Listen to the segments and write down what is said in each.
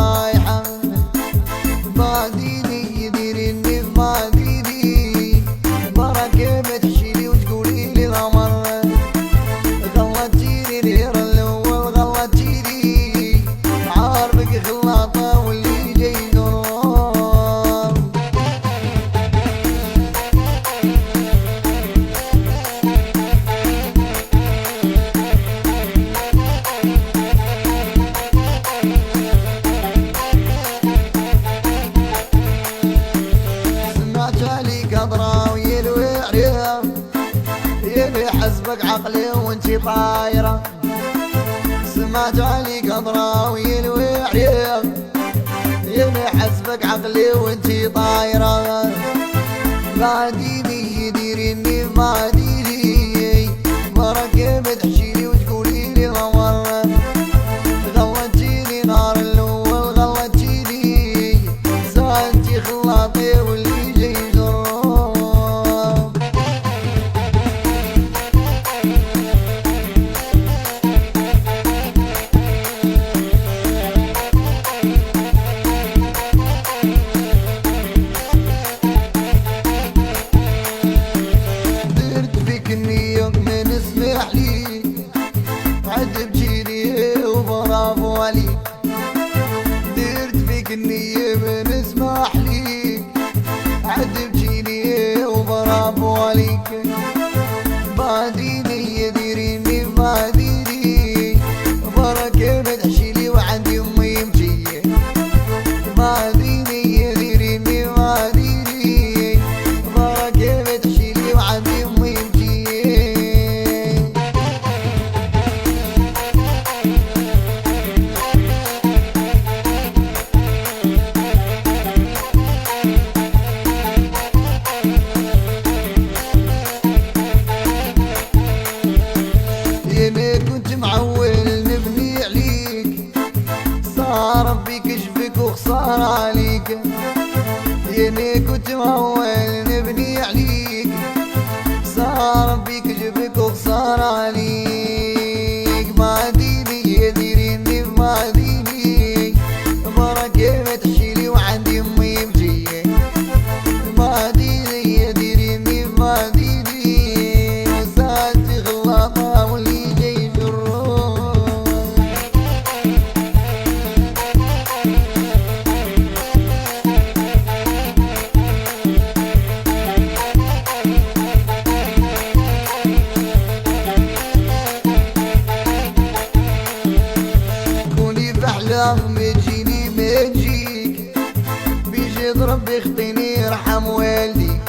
رايحة بعديني يدير اني بعديني بركة ما تحشيلي وتقولي لي الامر غلطتيني الهيرة الاول غلطتيني عارفك خلاطة واللي جاي يدور يبي حسبك عقلي وانتي طايرة سمعت عليك قدرة ويلوي عريق يبي حسبك عقلي وانتي طايرة بعديني يدير اني بعديني بركة بتحشيلي وتقولي لي الامر غلطتيني نار الاول غلطتيني سالتي خلاطي واللي جاي درت فيك النية من اسمح ليك عد بجيني وبرافو عليك بعديني يديريني بعديني بركة بتحشيلي وعندي امي مجية بعديني يديريني بعديني بركة بتحشيلي وعندي امي مجية ربي كشفك وخسار عليك ياني كنت مهول نبني عليك صار ربي كشفك وخسار عليك بعديني يديريني بعديني بركة ما تحشيلي وعندي امي مجية بعديني يديريني بعديني وسالتي غلاطة واللي جاي جروح ما تجيني ما تجيك بيجي ضرب يخطيني يرحم والديك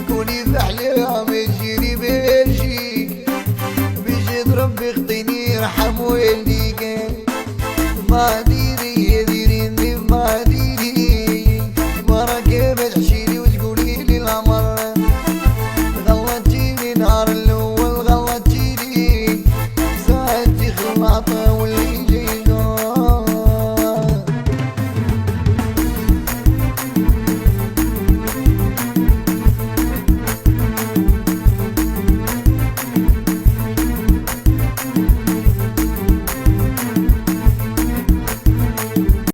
كوني في احلام تجيني ما تجيك بيجي ضرب يخطيني يرحم والديك